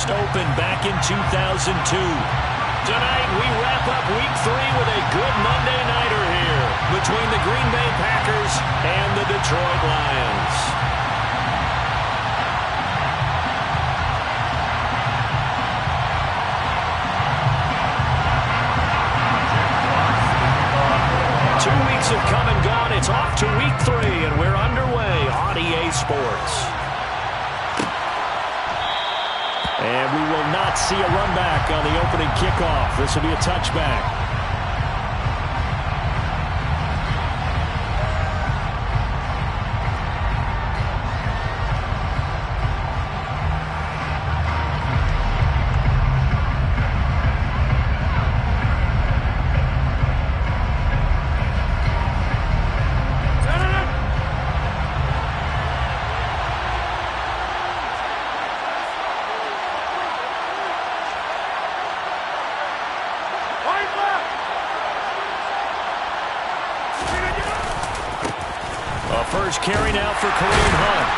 first opened back in 2002. Tonight, we wrap up Week 3 with a good Monday nighter here between the Green Bay Packers and the Detroit Lions. Have come and gone. It's off to Week 3, and we're underway on EA Sports. And we will not see a run back on the opening kickoff. This will be a touchback. First carry now for Kareem Hunt.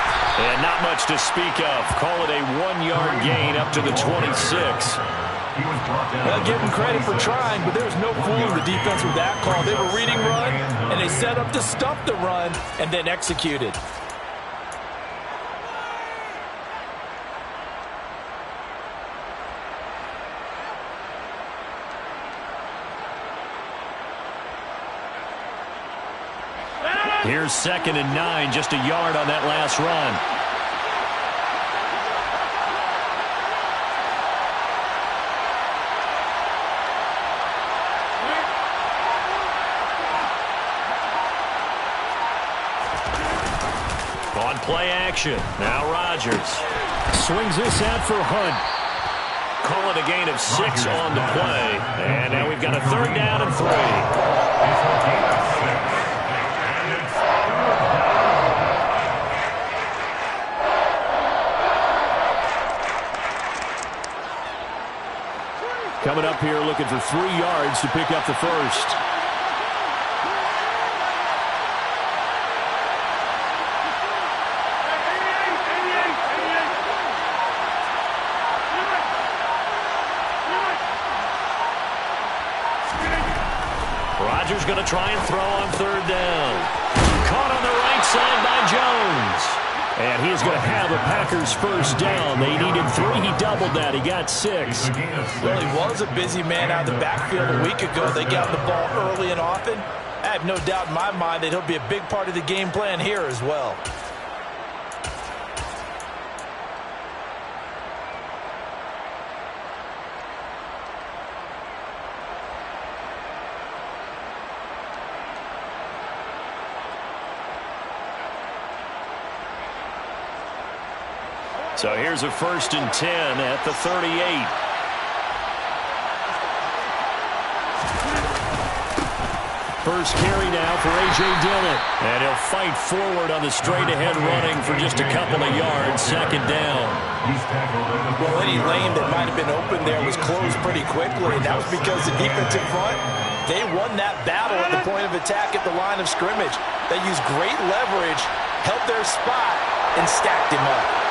And not much to speak of. Call it a 1-yard gain up to the 26. Well, give them credit for trying, but there's no fooling the defense with that call. They were reading run, and they set up to stop the run, and then executed. Here's 2nd and 9, just a yard on that last run. On play action, now Rodgers. Swings this out for Hunt. Call it a gain of 6 on the play. And now we've got a 3rd down and 3. Coming up here looking for 3 yards to pick up the first. Rodgers going to try and throw on 3rd down. Caught on the right side by Jones. And he's going to have a Packers first down. They needed 3. He doubled that. He got 6. Well, he was a busy man out of the backfield a week ago. They got the ball early and often. I have no doubt in my mind that he'll be a big part of the game plan here as well. So here's a 1st and 10 at the 38. First carry now for A.J. Dillon. And he'll fight forward on the straight-ahead running for just a couple of yards. 2nd down. Well, any lane that might have been open there was closed pretty quickly, and that was because the defensive front, they won that battle at the point of attack at the line of scrimmage. They used great leverage, held their spot, and stacked him up.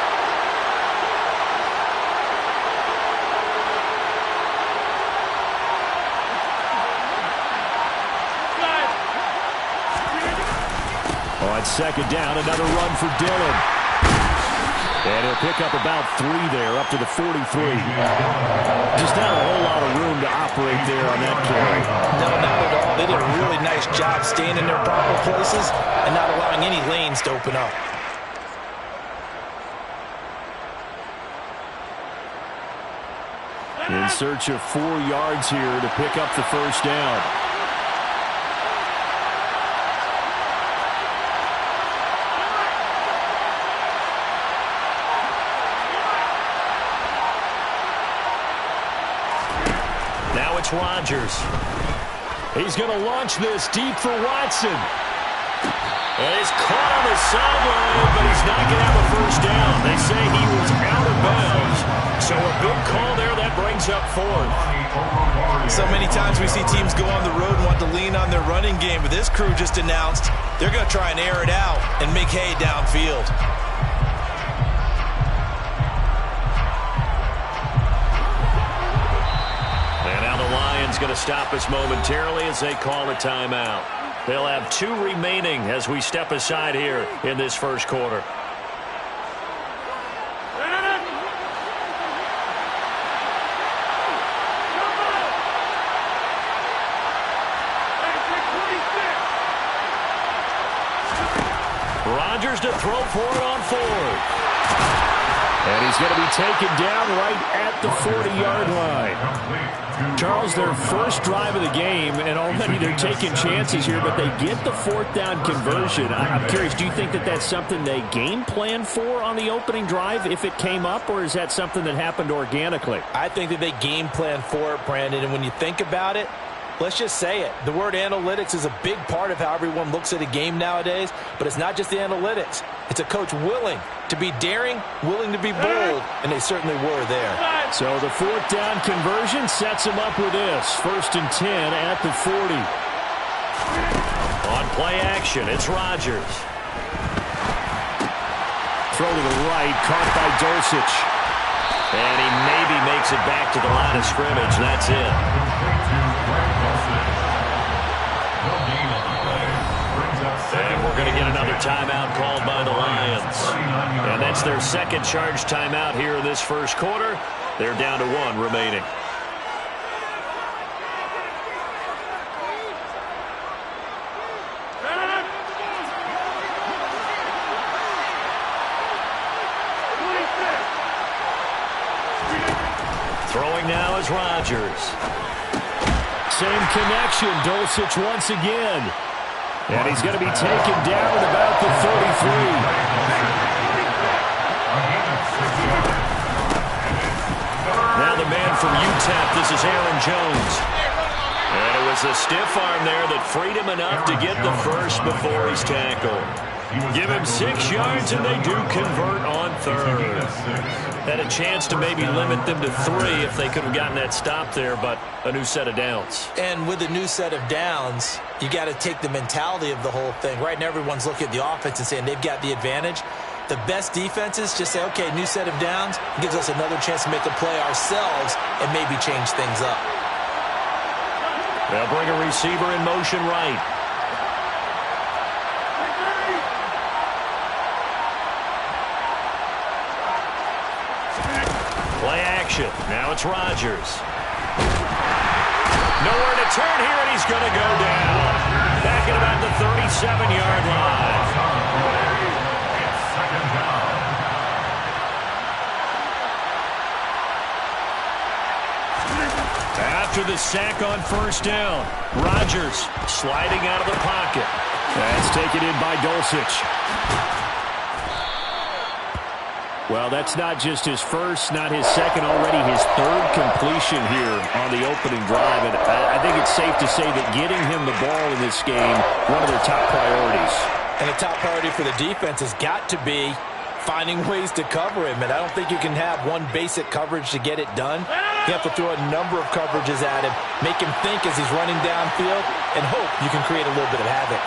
On 2nd down, another run for Dillon. And he'll pick up about 3 there, up to the 43. Just not a whole lot of room to operate there on that carry. No, not at all. They did a really nice job staying in their proper places and not allowing any lanes to open up. In search of 4 yards here to pick up the first down. Now it's Rodgers. He's going to launch this deep for Watson. And he's caught on the sideline, but he's not going to have a first down. They say he was out of bounds. So a good call there. That brings up 4th. So many times we see teams go on the road and want to lean on their running game, but this crew just announced they're going to try and air it out and make hay downfield. He's going to stop us momentarily as they call a timeout. They'll have 2 remaining as we step aside here in this first quarter. Rodgers to throw for it on 4th. And he's going to be taken down right at the 40-yard line. Charles, their first drive of the game, and already they're taking chances here, but they get the 4th down conversion. I'm curious, do you think that that's something they game plan for on the opening drive if it came up, or is that something that happened organically? I think that they game plan for it, Brandon, and when you think about it, let's just say it. The word analytics is a big part of how everyone looks at a game nowadays, but it's not just the analytics. It's a coach willing to be daring, willing to be bold, and they certainly were there. So the 4th down conversion sets them up with this. 1st and 10 at the 40. On play action, it's Rodgers. Throw to the right, caught by Dulcich. And he maybe makes it back to the line of scrimmage. That's it. And we're going to get another timeout called by the Lions. And that's their second charge timeout here in this first quarter. They're down to 1 remaining. Throwing now is Rodgers. Same connection. Dulcich once again. And he's going to be taken down at about the 33. Now the man from UTEP, this is Aaron Jones. And it was a stiff arm there that freed him enough to get the first before he's tackled. Give him 6 yards, and they do convert on 3rd. Had a chance to maybe limit them to 3 if they could have gotten that stop there, but a new set of downs. And with a new set of downs, you got to take the mentality of the whole thing. Right now, everyone's looking at the offense and saying they've got the advantage. The best defenses just say, okay, new set of downs. It gives us another chance to make a play ourselves and maybe change things up. They'll bring a receiver in motion right. Play action. Now it's Rodgers. Nowhere to turn here, and he's going to go down. Back at about the 37-yard line. After the sack on 1st down, Rodgers sliding out of the pocket. That's taken in by Dulcich. Well, that's not just his first, not his second, already his 3rd completion here on the opening drive. And I think it's safe to say that getting him the ball in this game, one of their top priorities. And the top priority for the defense has got to be finding ways to cover him. And I don't think you can have one basic coverage to get it done. You have to throw a number of coverages at him, make him think as he's running downfield, and hope you can create a little bit of havoc.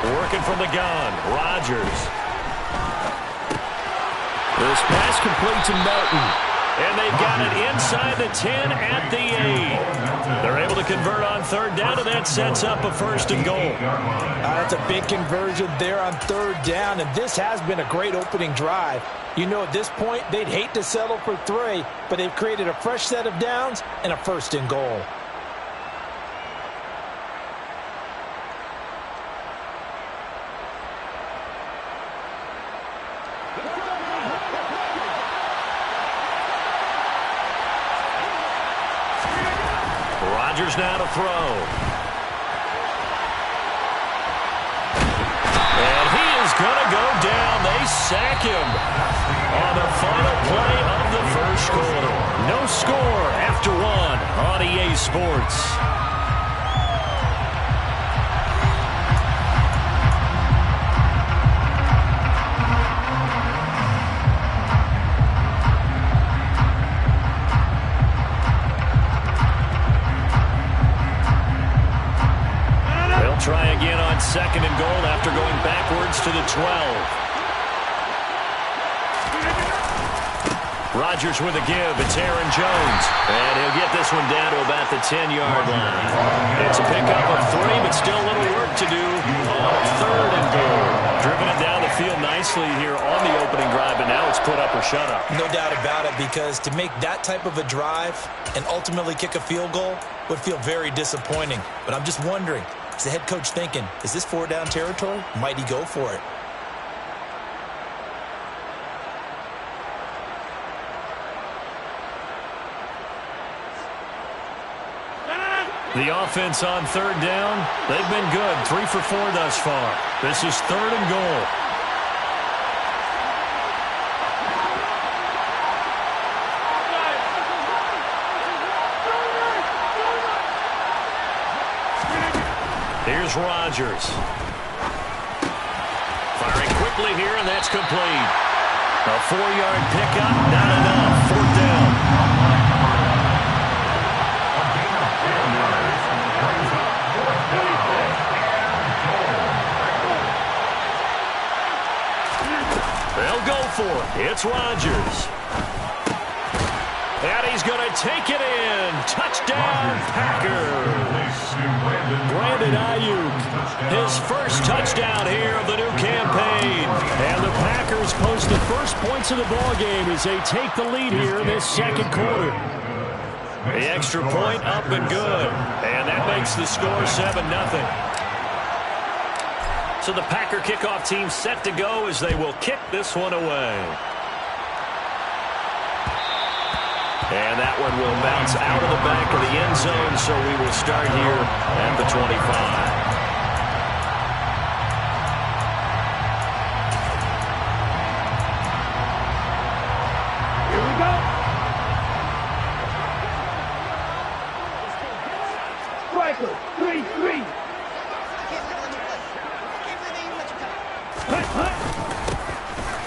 Working from the gun, Rodgers. This pass complete to Melton. And they've got it inside the 10 at the 8. They're able to convert on 3rd down, and that sets up a 1st and goal. That's a big conversion there on 3rd down, and this has been a great opening drive. You know, at this point, they'd hate to settle for 3, but they've created a fresh set of downs and a 1st and goal. Rodgers now to throw. And he is going to go down. They sack him on the final play of the first quarter. No score after 1 on EA Sports. Try again on 2nd and goal after going backwards to the 12. Rodgers with a give. It's Aaron Jones. And he'll get this one down to about the 10-yard line. It's a pickup of 3, but still a little work to do on 3rd and goal. Driven it down the field nicely here on the opening drive, and now it's put up or shut up. No doubt about it, because to make that type of a drive and ultimately kick a field goal would feel very disappointing. But I'm just wondering, is the head coach thinking, is this 4-down territory? Might he go for it? The offense on 3rd down, they've been good. 3 for 4 thus far. This is 3rd and goal. Here's Rodgers. Firing quickly here, and that's complete. A 4-yard pickup, not enough. 4th down. They'll go for it. It's Rodgers. And he's going to take it in. Touchdown, Packers. Brandon Ayuk, his first touchdown here of the new campaign. And the Packers post the first points of the ballgame as they take the lead here in this 2nd quarter. The extra point up and good. And that makes the score 7-0. So the Packer kickoff team set to go as they will kick this one away. And that one will bounce out of the back of the end zone, so we will start here at the 25.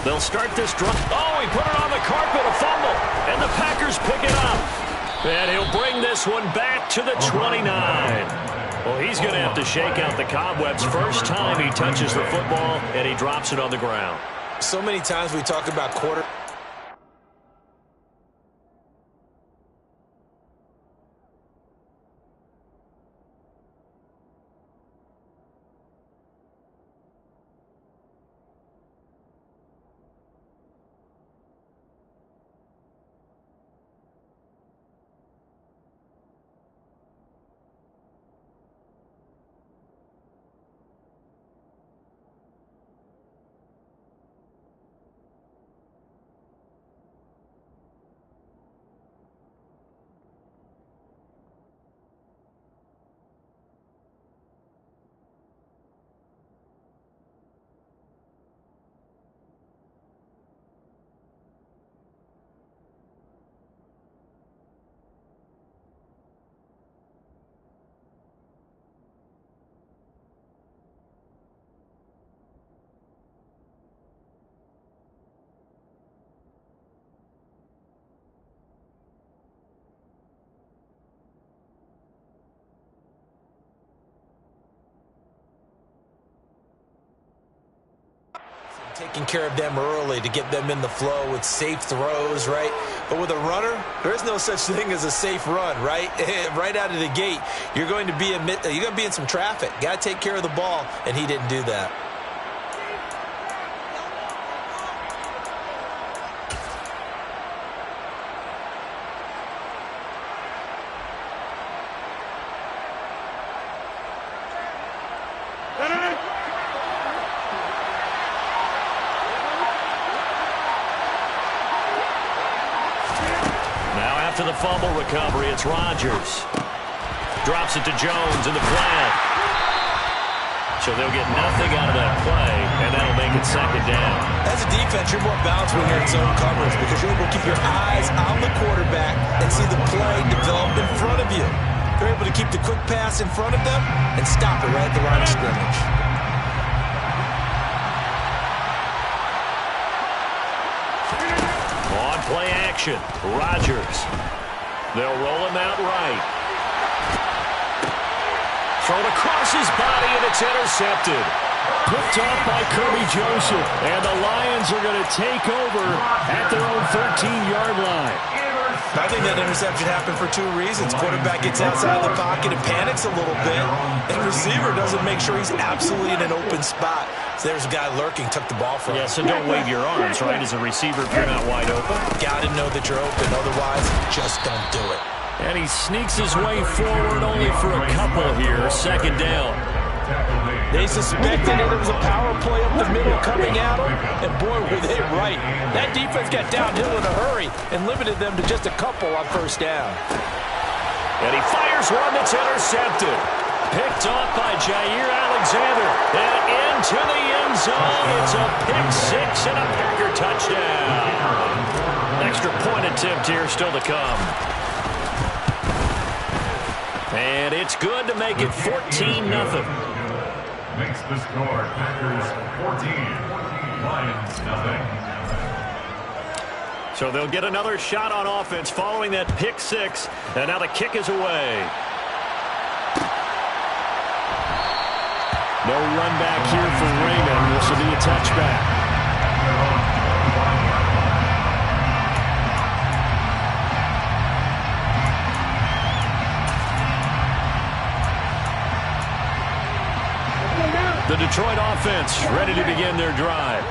They'll start this drive. Oh, he put it on the carpet, a fumble. And the Packers pick it up. And he'll bring this one back to the 29. Well, he's going to have to shake out the cobwebs. First time he touches the football, and he drops it on the ground. So many times we talk about quarter. Taking care of them early to get them in the flow with safe throws, right? But with a runner, there is no such thing as a safe run, right? Right out of the gate, you're going to be in some traffic. Got to take care of the ball, and he didn't do that. To the fumble recovery, it's Rodgers. Drops it to Jones in the flat. So they'll get nothing out of that play, and that'll make it 2nd down. As a defense, you're more balanced when you're in zone coverage because you're able to keep your eyes on the quarterback and see the play develop in front of you. You're able to keep the quick pass in front of them and stop it right at the line of scrimmage. On play action, Rodgers. They'll roll him out right. Thrown across his body, and it's intercepted. Picked off by Kirby Joseph. And the Lions are going to take over at their own 13-yard line. I think that interception happened for two reasons. Quarterback gets outside the pocket and panics a little bit, and receiver doesn't make sure he's absolutely in an open spot. So there's a guy lurking, took the ball from him. Yeah, so don't wave your arms, right, as a receiver if you're not wide open. Got to know that you're open, otherwise just don't do it. And he sneaks his way forward only for a couple here. Second down. They suspected that there was a power play up the middle coming at them, and boy, were they right. That defense got downhill in a hurry and limited them to just a couple on first down. And he fires one that's intercepted. Picked off by Jair Alexander. And into the end zone. It's a pick six and a Packer touchdown. Extra point attempt here still to come. And it's good to make it 14-0. Makes the score Packers 14, Lions nothing. So they'll get another shot on offense following that pick six. And now the kick is away. No run back here for Raymond. This will be a touchback. The Detroit offense ready to begin their drive.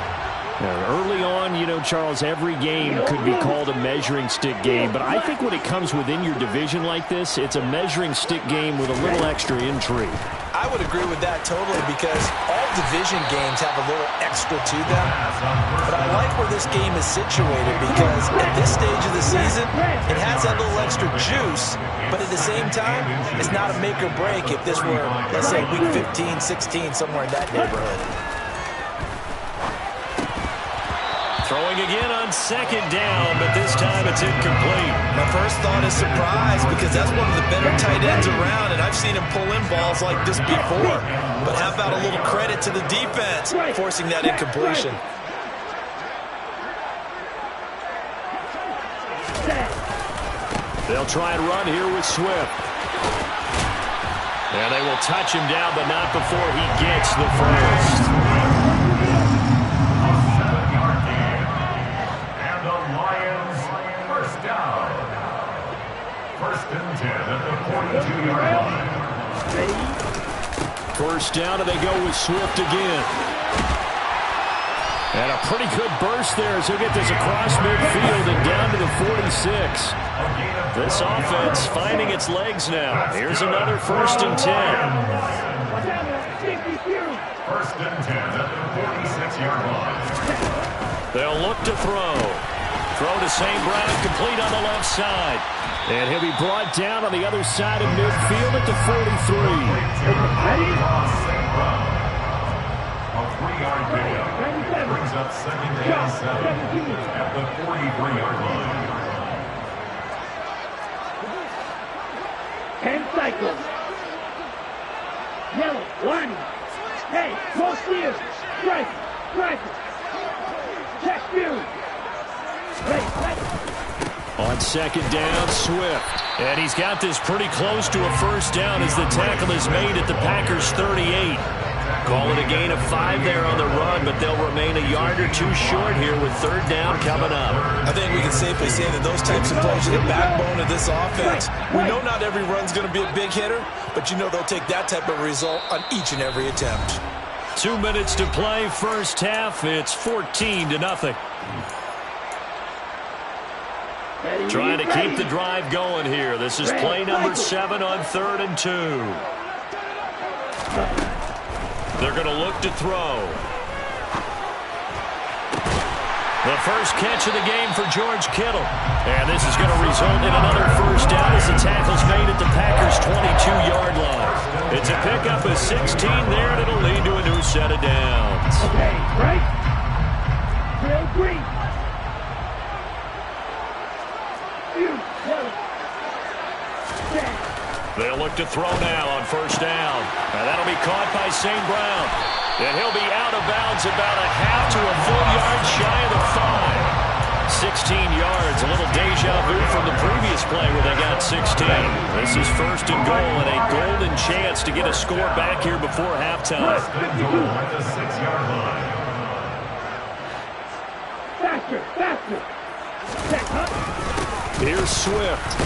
Now, early on, you know, Charles, every game could be called a measuring stick game. But I think when it comes within your division like this, it's a measuring stick game with a little extra intrigue. I would agree with that totally because all division games have a little extra to them. But I like where this game is situated because at this stage of the season, it has that little extra juice. But at the same time, it's not a make or break if this were, let's say, week 15, 16, somewhere in that neighborhood. Throwing again on second down, but this time it's incomplete. My first thought is surprise because that's one of the better tight ends around, and I've seen him pull in balls like this before. But how about a little credit to the defense forcing that incompletion? They'll try and run here with Swift. And they will touch him down, but not before he gets the first. First and 10 at the 42-yard line. First down, and they go with Swift again. And a pretty good burst there as he'll get this across midfield and down to the 46. This offense finding its legs now. Here's another first and 10. First and 10 at the 46-yard line. They'll look to throw. Throw to St. Brown, complete on the left side. And he'll be brought down on the other side of midfield at the 43. A 3-yard pickup brings up second and 7 at the 43-yard line. 10 cycles. Yellow, one. Hey, close to you. Strike. Check you. Right. On second down, Swift. And he's got this pretty close to a first down as the tackle is made at the Packers' 38. Call it a gain of 5 there on the run, but they'll remain a yard or two short here with third down coming up. I think we can safely say that those types of plays are the backbone of this offense. We know not every run's going to be a big hitter, but you know they'll take that type of result on each and every attempt. 2 minutes to play, first half. It's 14-0. Trying to keep the drive going here. This is play number 7 on 3rd and 2. They're going to look to throw. The first catch of the game for George Kittle. And this is going to result in another first down as the tackle's made at the Packers' 22-yard line. It's a pickup of 16 there, and it'll lead to a new set of downs. Okay, right. Drill green. They'll look to throw now on first down. And that'll be caught by St. Brown. And he'll be out of bounds about a half to a full yard shy of the 5. 16 yards. A little deja vu from the previous play where they got 16. This is first and goal and a golden chance to get a score back here before halftime. First and goal at the 6-yard line. Here's Swift.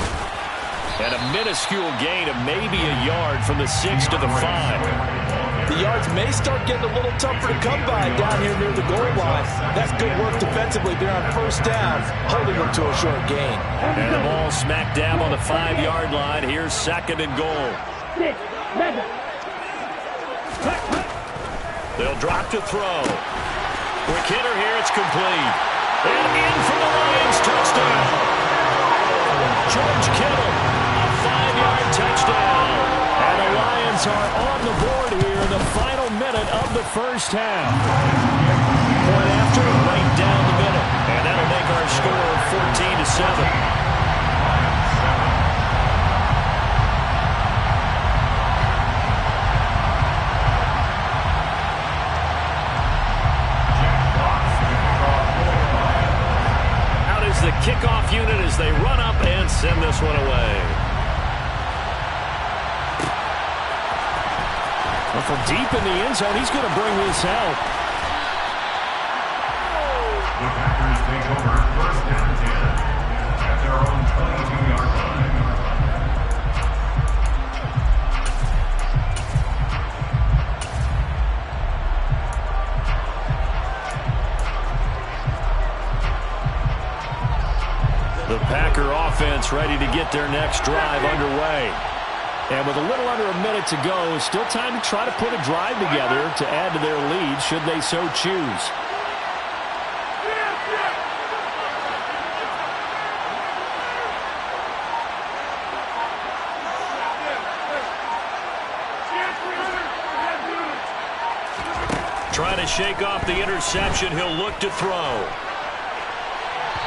And a minuscule gain of maybe a yard from the 6 to the 5. The yards may start getting a little tougher to come by down here near the goal line. That's good work defensively there on first down, holding them to a short gain. And the ball smack dab on the 5-yard line. Here's second and goal. They'll drop to throw. Quick hitter here, it's complete. And in for the Lions, touchdown. George Kittle, a 5-yard touchdown. And the Lions are on the board here in the final minute of the first half. Point after, right down the middle. And that'll make our score 14-7. The kickoff unit as they run up and send this one away. Well, from deep in the end zone, he's going to bring this out. The Packers take over first and 10 at their own 22-yard line. The Packer offense ready to get their next drive underway. And with a little under a minute to go, still time to try to put a drive together to add to their lead should they so choose. Trying to shake off the interception, he'll look to throw.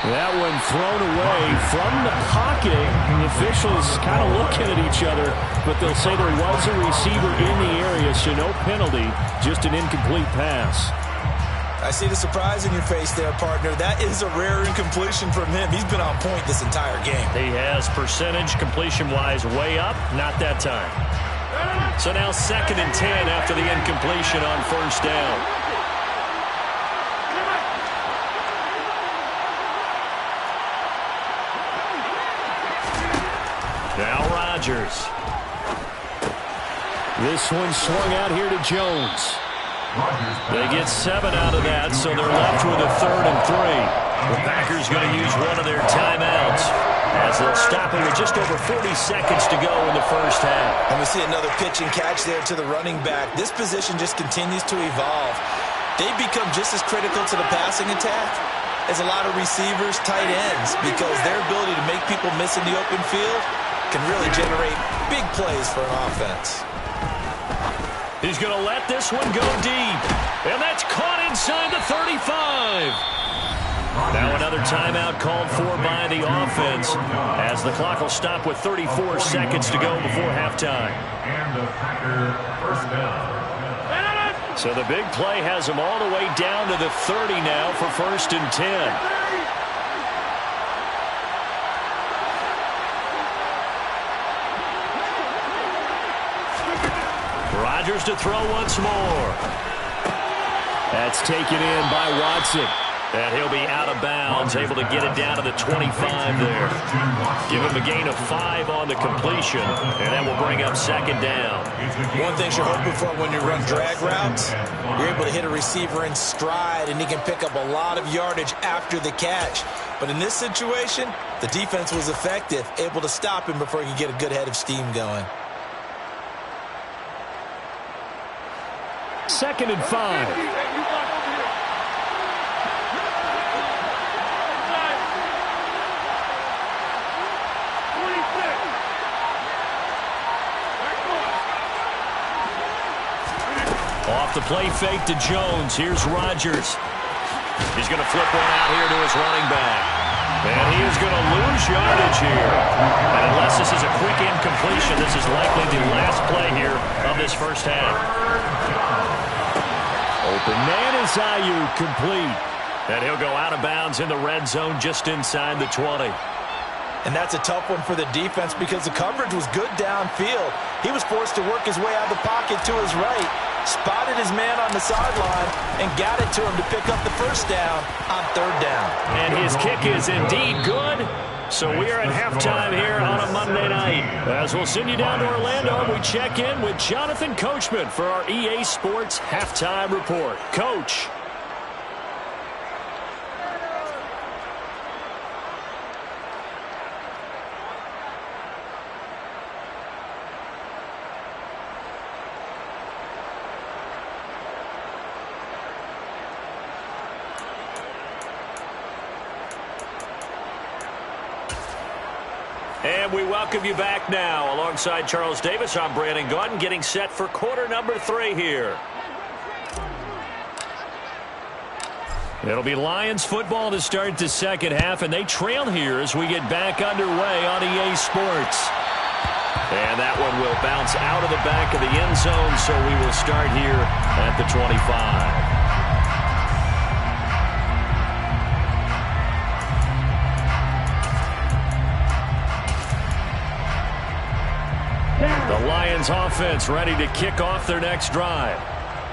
That one thrown away from the pocket. The officials kind of looking at each other, but they'll say there was a receiver in the area, so no penalty, just an incomplete pass. I see the surprise in your face there, partner. That is a rare incompletion from him. He's been on point this entire game. He has percentage completion-wise way up, not that time. So now second and 10 after the incompletion on first down. Now Rodgers. This one swung out here to Jones. They get 7 out of that, so they're left with a 3rd and 3. The Packers going to use one of their timeouts as they'll stop it with just over 40 seconds to go in the first half. And we see another pitch and catch there to the running back. This position just continues to evolve. They become just as critical to the passing attack as a lot of receivers, tight ends, because their ability to make people miss in the open field can really generate big plays for an offense. He's going to let this one go deep. And that's caught inside the 35. Now another timeout called for by the offense as the clock will stop with 34 seconds to go before halftime. And the Packer first down. So the big play has them all the way down to the 30 now for first and 10. Rodgers to throw once more. That's taken in by Watson. And he'll be out of bounds, able to get it down to the 25 there. Give him a gain of 5 on the completion, and that will bring up second down. One thing you're hoping for when you run drag routes, you're able to hit a receiver in stride, and he can pick up a lot of yardage after the catch. But in this situation, the defense was effective, able to stop him before he could get a good head of steam going. Second and 5. Off the play fake to Jones. Here's Rodgers. He's going to flip one out here to his running back. And he is going to lose yardage here. And unless this is a quick incompletion, this is likely the last play here of this first half. Open man is Ayuk, complete. And he'll go out of bounds in the red zone just inside the 20. And that's a tough one for the defense because the coverage was good downfield. He was forced to work his way out of the pocket to his right, spotted his man on the sideline, and got it to him to pick up the first down on third down. And his kick is indeed good. So we are at halftime here on a Monday night. As we'll send you down to Orlando, we check in with Jonathan Coachman for our EA Sports Halftime Report. Coach. And we welcome you back now. Alongside Charles Davis, I'm Brandon Gaudin, getting set for quarter number 3 here. It'll be Lions football to start the second half, and they trail here as we get back underway on EA Sports. And that one will bounce out of the back of the end zone, so we will start here at the 25. The Lions offense ready to kick off their next drive.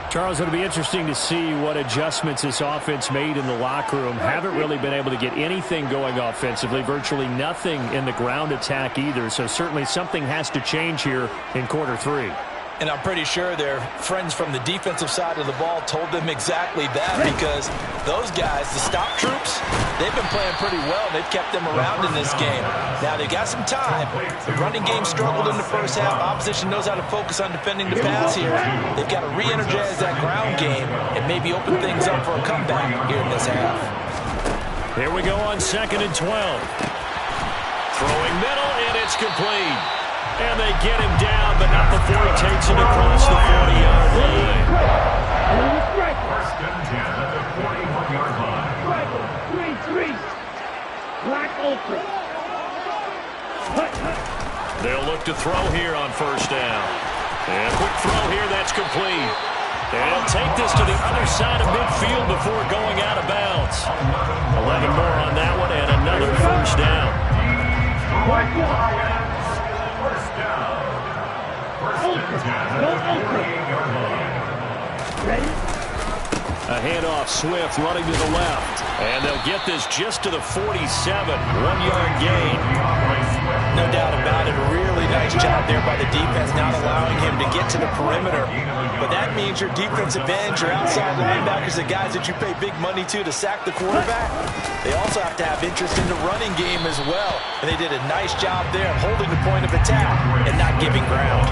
Charles, it'll be interesting to see what adjustments this offense made in the locker room. Haven't really been able to get anything going offensively, virtually nothing in the ground attack either. So certainly something has to change here in quarter 3. And I'm pretty sure their friends from the defensive side of the ball told them exactly that, because those guys, the stop troops, they've been playing pretty well. They've kept them around in this game. Now, they've got some time. The running game struggled in the first half. Opposition knows how to focus on defending the pass here. They've got to re-energize that ground game and maybe open things up for a comeback here in this half. Here we go on 2nd and 12. Throwing middle, and it's complete. And they get him down, but not before he takes it across the 40-yard line. First and 10 at the 41-yard line. 3-3. Black open. They'll look to throw here on first down. And a quick throw here, that's complete. And he'll take this to the other side of midfield before going out of bounds. 11 more on that one, and another first down. First down. First and 10 at the 48-yard line. Ready? A handoff, Swift running to the left. And they'll get this just to the 47. 1-yard gain. No doubt about it. Really nice job there by the defense, not allowing him to get to the perimeter. But that means your defensive ends, your outside linebackers, the guys that you pay big money to sack the quarterback, they also have to have interest in the running game as well. And they did a nice job there holding the point of attack and not giving ground.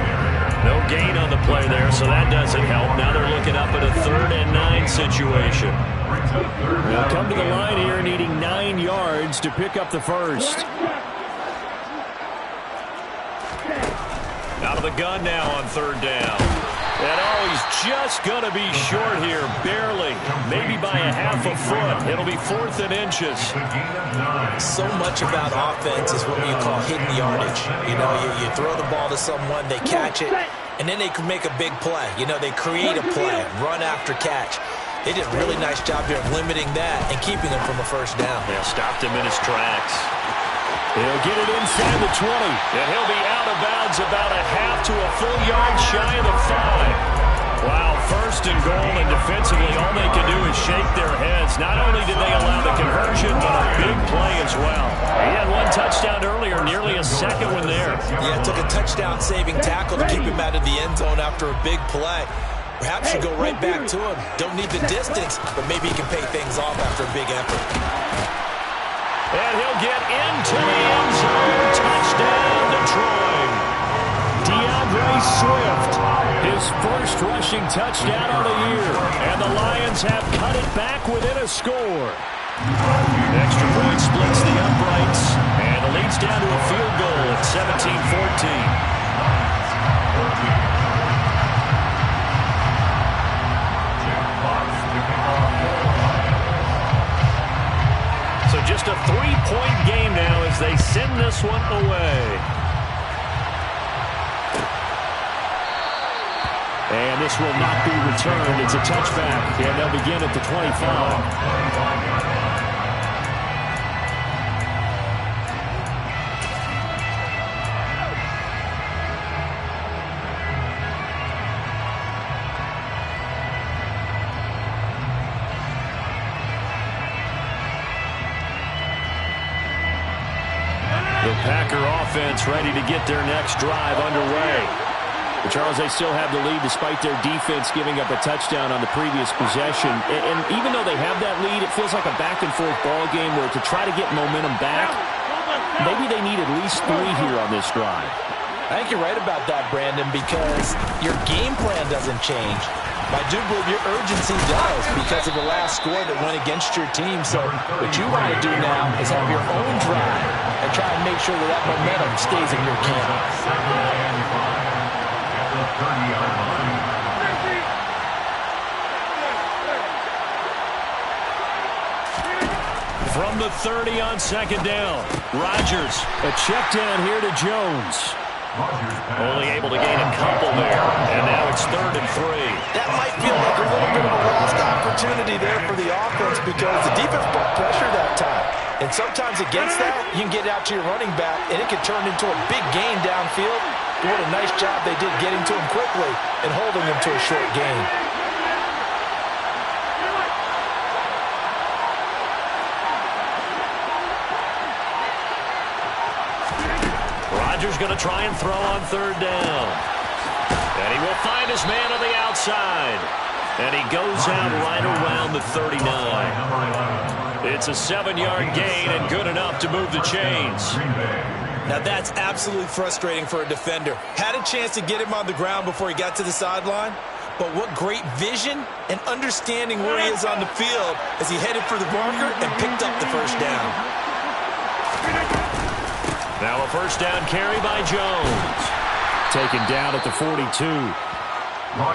No gain on the play there, so that doesn't help. Now they're looking up at a 3rd and 9 situation. They'll come to the line here needing 9 yards to pick up the first. Out of the gun now on 3rd down. And he's just going to be short here, barely, maybe by a half a foot. It'll be 4th and inches. So much about offense is what you call hidden yardage. You know, you throw the ball to someone, they catch it, and then they can make a big play. You know, they create a play, run after catch. They did a really nice job here of limiting that and keeping him from a first down. Yeah, stopped him in his tracks. He'll get it inside the 20, and he'll be out of bounds about a half to a full yard shy of the 5. Wow, 1st and goal, and defensively all they can do is shake their heads. Not only did they allow the conversion, but a big play as well. He had 1 touchdown earlier, nearly a second one there. Yeah, it took a touchdown-saving tackle to keep him out of the end zone after a big play. Perhaps you go right back to him. Don't need the distance, but maybe he can pay things off after a big effort. And he'll get into the end zone. Touchdown, Detroit. DeAndre Swift, his first rushing touchdown of the year. And the Lions have cut it back within a score. Extra point splits the uprights. And it leads down to a field goal at 17-14. So just a 3-point game now as they send this one away. And this will not be returned. It's a touchback, and they'll begin at the 25. Packer offense ready to get their next drive underway. But Charles, they still have the lead despite their defense giving up a touchdown on the previous possession. And even though they have that lead, it feels like a back-and-forth ball game where to try to get momentum back, maybe they need at least 3 here on this drive. I think you're right about that, Brandon, because your game plan doesn't change. I do believe your urgency does because of the last score that went against your team. So what you want to do now is have your own drive and try and make sure that that momentum stays in your camp. From the 30 on second down, Rodgers, a check down here to Jones. Only able to gain a couple there, and now it's 3rd and 3. That might feel like a little bit of a lost opportunity there for the offense because the defense brought pressure that time. And sometimes against that, you can get out to your running back, and it can turn into a big gain downfield. But what a nice job they did getting to him quickly and holding him to a short gain. Rodgers going to try and throw on 3rd down. And he will find his man on the outside. And he goes out right around the 39. It's a 7-yard gain and good enough to move the chains. Now that's absolutely frustrating for a defender. Had a chance to get him on the ground before he got to the sideline. But what great vision and understanding where he is on the field as he headed for the marker and picked up the 1st down. Now a 1st down carry by Jones. Taken down at the 42.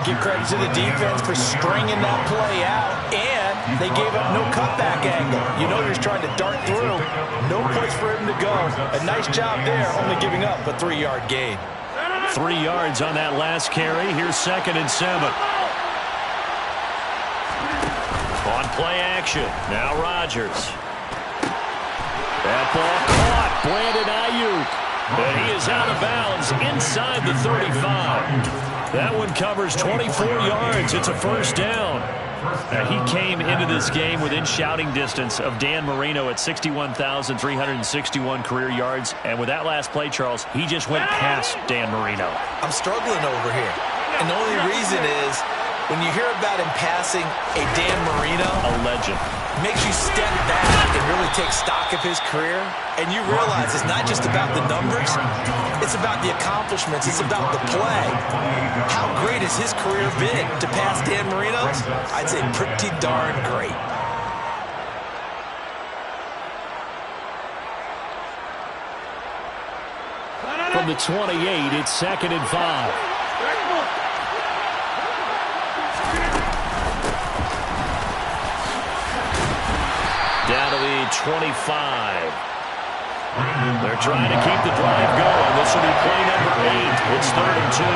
Give credit to the defense for stringing that play out, and they gave up no cutback angle. You know he's trying to dart through. No place for him to go. A nice job there, only giving up a 3-yard gain. 3 yards on that last carry. Here's 2nd and 7. On play action. Now Rodgers. That ball caught. Brandon Ayuk. And he is out of bounds inside the 35. That one covers 24 yards. It's a 1st down. Now, he came into this game within shouting distance of Dan Marino at 61,361 career yards. And with that last play, Charles, he just went past Dan Marino. I'm struggling over here. And the only reason is when you hear about him passing a Dan Marino, a legend, makes you step back and really take stock of his career, and you realize it's not just about the numbers, it's about the accomplishments, it's about the play. How great has his career been to pass Dan Marino's? I'd say pretty darn great. From the 28, it's 2nd and 5. Down to the 25. They're trying to keep the drive going. This will be play number 8. It's 3rd and 2.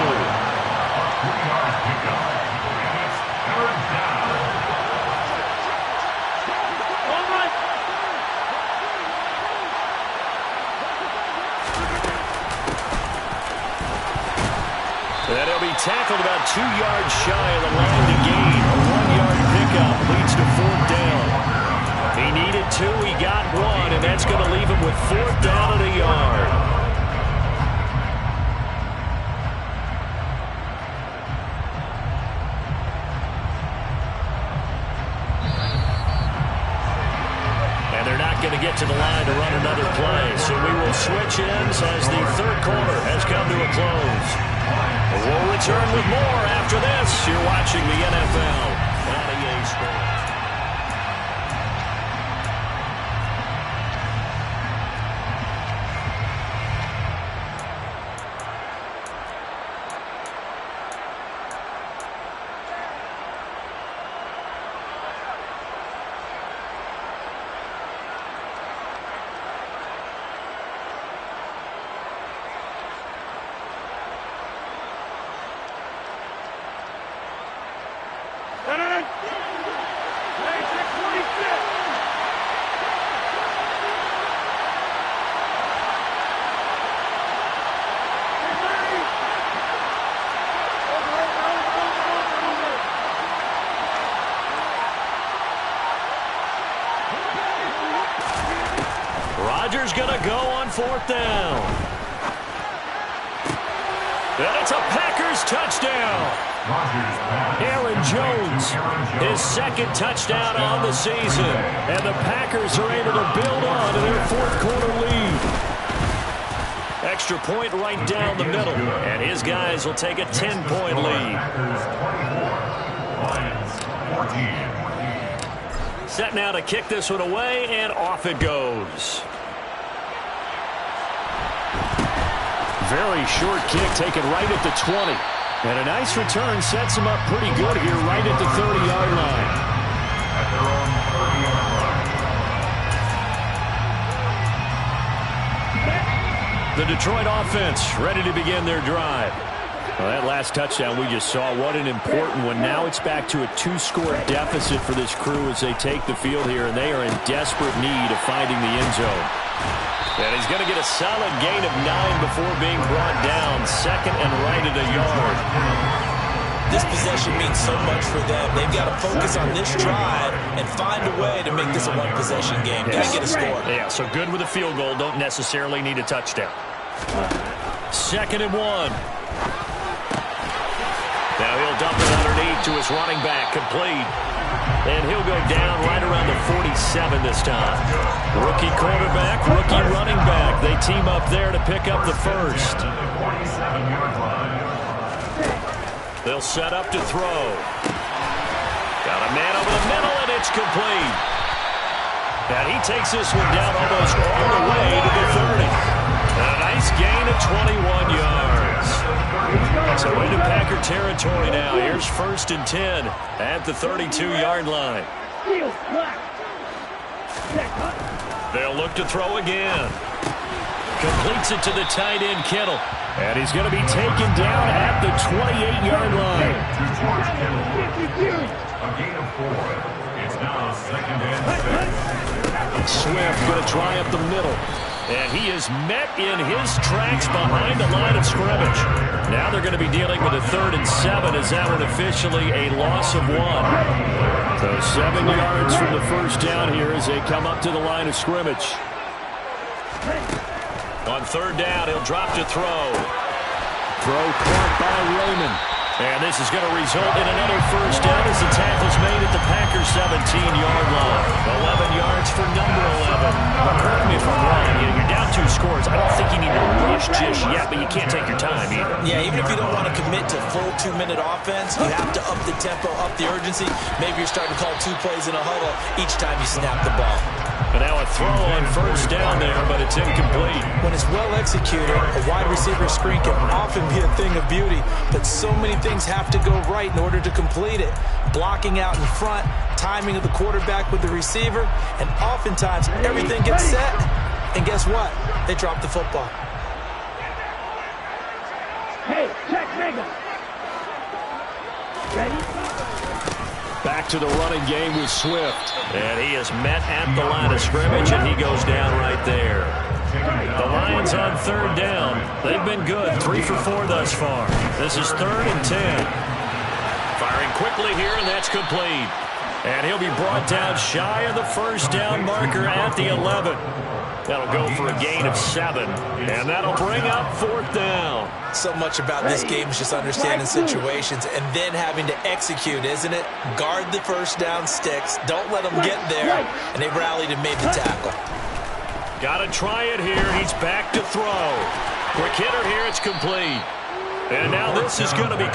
And he'll be tackled about 2 yards shy of the line to gain. A 1-yard pickup leads to 4th down. He needed 2, he got 1, and that's going to leave him with 4th down and a yard. And they're not going to get to the line to run another play, so we will switch ends as the 3rd quarter has come to a close. We'll return with more after this. You're watching the NFL on EA Sports. Rodgers going to go on 4th down. And it's a Packers touchdown. Aaron Jones, his 2nd touchdown on the season. And the Packers are able to build on to their 4th quarter lead. Extra point right down the middle. And his guys will take a 10-point lead. Set now to kick this one away, and off it goes. Very short kick taken right at the 20. And a nice return sets him up pretty good here right at the 30-yard line. At their own 30-yard line. The Detroit offense ready to begin their drive. Well, that last touchdown we just saw, what an important one. Now it's back to a 2-score deficit for this crew as they take the field here, and they are in desperate need of finding the end zone. And he's going to get a solid gain of 9 before being brought down. 2nd and right at a yard. This possession means so much for them. They've got to focus on this drive and find a way to make this a one-possession game. Got to get a score. Yeah, so good with a field goal. Don't necessarily need a touchdown. 2nd and 1. Now he'll dump it underneath to his running back. Complete. And he'll go down right around the 47 this time. Rookie quarterback, rookie running back. They team up there to pick up the first. They'll set up to throw. Got a man over the middle, and it's complete. And he takes this one down almost all the way to the 30. And a nice gain of 21 yards. So into Packer territory now. Here's 1st and 10 at the 32-yard line. They'll look to throw again. Completes it to the tight end, Kittle. And he's going to be taken down at the 28-yard line. A gain of 4. It's now 2nd and 6. Swift going to try up the middle. And he is met in his tracks behind the line of scrimmage. Now they're going to be dealing with a 3rd and 7 as that one officially a loss of 1. So 7 yards from the first down here as they come up to the line of scrimmage. On 3rd down, he'll drop to throw. Throw caught by Raymond. And this is going to result in another first down as the tackle's made at the Packers' 17-yard line. 11 yards for number 11. But correct me if I'm wrong. You're down 2 scores. I don't think you need to rush just yet, but you can't take your time either. Yeah, even if you don't want to commit to full 2-minute offense, you have to up the tempo, up the urgency. Maybe you're starting to call 2 plays in a huddle each time you snap the ball. And now a throw on first down there, but it's incomplete. When it's well executed, a wide receiver screen can often be a thing of beauty, but so many things have to go right in order to complete it. Blocking out in front, timing of the quarterback with the receiver, and oftentimes everything gets set, and guess what? They drop the football. Hey, check, Mega. Ready? Back to the running game with Swift. And he is met at the line of scrimmage, and he goes down right there. The Lions on 3rd down. They've been good, 3 for 4 thus far. This is 3rd and 10. Firing quickly here, and that's complete. And he'll be brought down shy of the first down marker at the 11. That'll go for a gain of 7. And that'll bring up 4th down. So much about this game is just understanding situations and then having to execute, isn't it? Guard the first down sticks. Don't let them get there. And they rallied and made the tackle. Got to try it here. He's back to throw. Quick hitter here. It's complete. And now this is going to be...